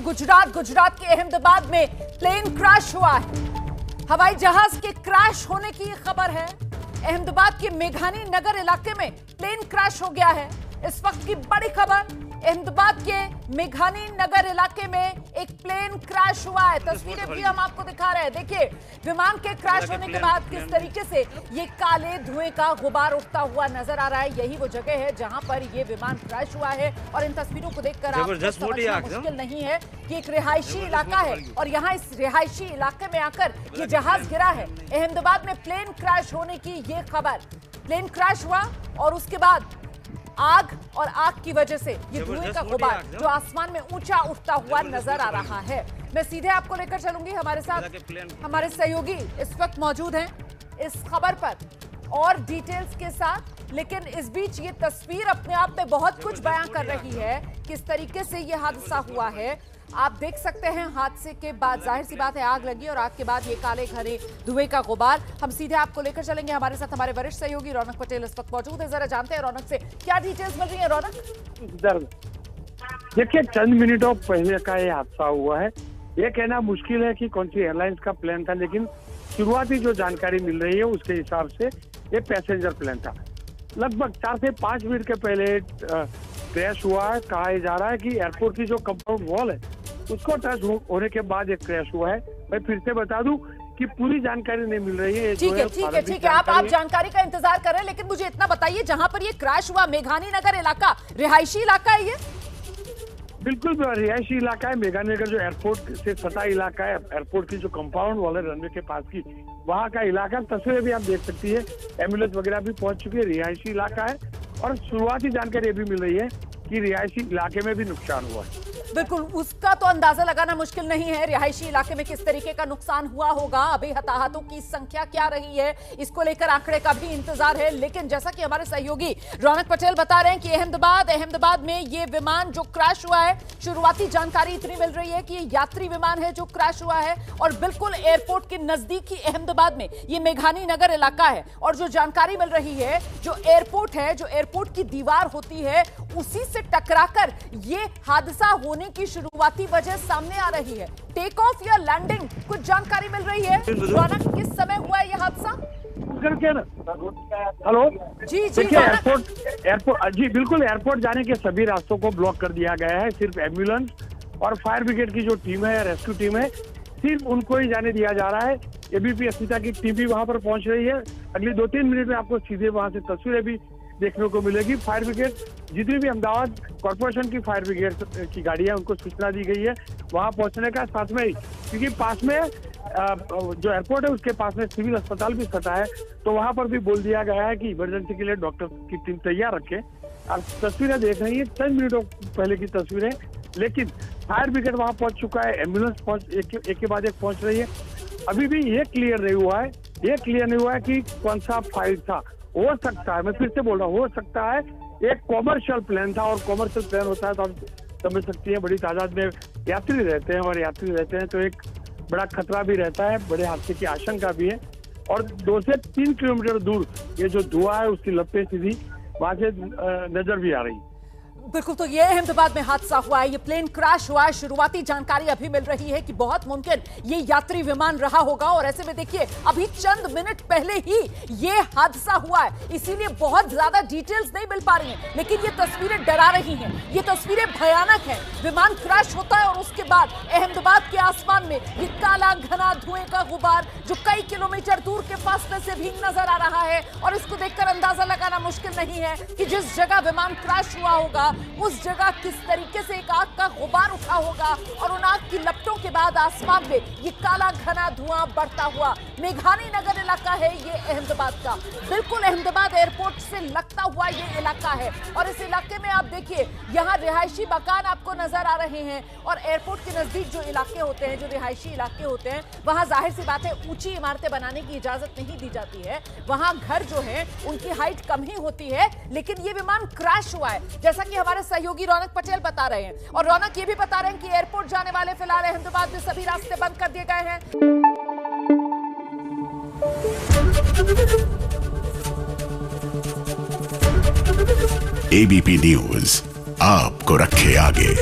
गुजरात के अहमदाबाद में plane crash हुआ है। हवाई जहाज के क्रैश होने की खबर है। अहमदाबाद के मेघानी नगर इलाके में प्लेन क्रैश हो गया है। इस वक्त की बड़ी खबर, अहमदाबाद के मेघानी नगर इलाके में एक प्लेन क्रैश हुआ है। तस्वीरें भी हम आपको दिखा रहे हैं। देखिए, विमान के क्रैश होने के बाद किस तरीके से ये काले धुएं का गुबार उठता हुआ नजर आ रहा है। यही वो जगह है जहां पर ये विमान क्रैश हुआ है और इन तस्वीरों को देखकर आपको समझना मुश्किल नहीं है कि एक रिहायशी इलाका है और यहाँ इस रिहायशी इलाके में आकर ये जहाज गिरा है। अहमदाबाद में प्लेन क्रैश होने की ये खबर, प्लेन क्रैश हुआ और उसके बाद आग और आग की वजह से ये धुएं का गुबार जो आसमान में ऊंचा उठता हुआ नजर आ रहा है। मैं सीधे आपको लेकर चलूंगी, हमारे साथ हमारे सहयोगी इस वक्त मौजूद हैं इस खबर पर और डिटेल्स के साथ। लेकिन इस बीच ये तस्वीर अपने आप में बहुत कुछ बयां कर रही है, किस तरीके से ये हादसा हुआ है। आप देख सकते हैं हादसे के बाद जाहिर सी बात है आग लगी और आग के बाद ये काले घने धुएं का गुबार। हम सीधे आपको लेकर चलेंगे, हमारे साथ हमारे वरिष्ठ सहयोगी रौनक पटेल इस वक्त मौजूद है। जरा जानते हैं रौनक से क्या डिटेल्स मिल रही है। रौनक, देखिए, चंद मिनटों पहले का ये हादसा हुआ है। ये कहना मुश्किल है कि कौन सी एयरलाइंस का प्लेन था, लेकिन शुरुआती जो जानकारी मिल रही है उसके हिसाब से ये पैसेंजर प्लेन था। लगभग 4 से 5 मिनट के पहले क्रैश हुआ है। कहा जा रहा है कि एयरपोर्ट की जो कंपाउंड वॉल है उसको टच होने के बाद एक क्रैश हुआ है। मैं फिर से बता दूं कि पूरी जानकारी नहीं मिल रही है। ठीक है, आप जानकारी का इंतजार कर रहे हैं, लेकिन मुझे इतना बताइए, जहां पर ये क्रैश हुआ मेघानी नगर इलाका रिहायशी इलाका है ये? बिल्कुल रिहायशी इलाका है। मेघानी नगर जो एयरपोर्ट से सटा इलाका है, एयरपोर्ट की जो कंपाउंड वॉल है रनवे के पास की, वहाँ का इलाका। तस्वीरें भी आप देख सकती है, एम्बुलेंस वगैरह भी पहुंच चुकी है। रिहायशी इलाका है और शुरुआती जानकारी भी मिल रही है कि रिहायशी इलाके में भी नुकसान हुआ है। बिल्कुल, उसका तो अंदाजा लगाना मुश्किल नहीं है रिहायशी इलाके में किस तरीके का नुकसान हुआ होगा। अभी हताहतों की संख्या क्या रही है इसको लेकर आंकड़े का भी इंतजार है। लेकिन जैसा कि हमारे सहयोगी रौनक पटेल बता रहे हैं कि अहमदाबाद में ये विमान जो क्रैश हुआ है, शुरुआती जानकारी इतनी मिल रही है कि ये यात्री विमान है जो क्रैश हुआ है और बिल्कुल एयरपोर्ट के नजदीक ही अहमदाबाद में ये मेघानी नगर इलाका है। और जो जानकारी मिल रही है, जो एयरपोर्ट है, जो एयरपोर्ट की दीवार होती है, उसी से टकराकर ये हादसा होने की शुरुआती वजह सामने आ रही है। टेक ऑफ या लैंडिंग, कुछ जानकारी मिल रही है? किस समय हुआ है यह हादसा? हेलो जी, देखिए, एयरपोर्ट जी बिल्कुल, एयरपोर्ट जाने के सभी रास्तों को ब्लॉक कर दिया गया है। सिर्फ एम्बुलेंस और फायर ब्रिगेड की जो टीम है, रेस्क्यू टीम है, सिर्फ उनको ही जाने दिया जा रहा है। एबीपी अस्मिता की टीम भी वहां पर पहुंच रही है। अगली 2-3 मिनट में आपको सीधे वहां से तस्वीरें भी देखने को मिलेगी। फायर ब्रिगेड, जितनी भी अहमदाबाद कॉर्पोरेशन की फायर ब्रिगेड की गाड़ी है, उनको सूचना दी गई है वहां पहुंचने का। साथ में ही क्योंकि पास में जो एयरपोर्ट है उसके पास में सिविल अस्पताल भी सटा है, तो वहां पर भी बोल दिया गया है कि इमरजेंसी के लिए डॉक्टर की टीम तैयार रखे। आप तस्वीरें देख रही है, चंद मिनटों पहले की तस्वीरें, लेकिन फायर ब्रिगेड वहां पहुंच चुका है। एम्बुलेंस एक के बाद एक पहुंच रही है। अभी भी ये क्लियर नहीं हुआ है कि कौन सा फाइल था। हो सकता है, मैं फिर से बोल रहा हूँ, हो सकता है एक कॉमर्शियल प्लेन था, और कॉमर्शियल प्लेन होता है तो आप समझ सकती हैं बड़ी तादाद में यात्री रहते हैं, और यात्री रहते हैं तो एक बड़ा खतरा भी रहता है, बड़े हादसे की आशंका भी है। और 2 से 3 किलोमीटर दूर ये जो धुआं है उसकी लपटें सीधी वहां से नजर भी आ रही है। बिल्कुल, तो ये अहमदाबाद में हादसा हुआ है, ये प्लेन क्रैश हुआ है। शुरुआती जानकारी अभी मिल रही है कि बहुत मुमकिन ये यात्री विमान रहा होगा और ऐसे में देखिए अभी चंद मिनट पहले ही ये हादसा हुआ है, इसीलिए बहुत ज्यादा डिटेल्स नहीं मिल पा रही हैं। लेकिन ये तस्वीरें डरा रही हैं, ये तस्वीरें भयानक हैं। विमान क्रैश होता है और उसके बाद अहमदाबाद के आसमान में ये काला घना धुएं का गुबार जो कई किलोमीटर दूर के फासले से भी नजर आ रहा है। और इसको देखकर अंदाजा लगाना मुश्किल नहीं है कि जिस जगह विमान क्रैश हुआ होगा उस जगह किस तरीके से एक आग का गुबार उठा होगा और उन आग की लपटों के बाद आसमान में ये काला घना धुआं बढ़ता हुआ। मेघानी नगर इलाका है ये अहमदाबाद का, बिल्कुल अहमदाबाद एयरपोर्ट से लगता हुआ ये इलाका है। और इस इलाके में आप देखिए, यहाँ रिहायशी मकान आपको नजर आ रहे हैं और एयरपोर्ट के नजदीक जो इलाके होते हैं, जो रिहायशी इलाके होते हैं, वहां जाहिर सी बात है ऊंची इमारतें बनाने की इजाजत नहीं दी जाती है। वहां घर जो है उनकी हाइट कम ही होती है। लेकिन ये विमान क्रैश हुआ है, जैसा कि हमारे सहयोगी रौनक पटेल बता रहे हैं। और रौनक ये भी बता रहे हैं कि एयरपोर्ट जाने वाले फिलहाल अहमदाबाद में सभी रास्ते बंद कर दिए गए हैं। एबीपी न्यूज आपको रखे आगे।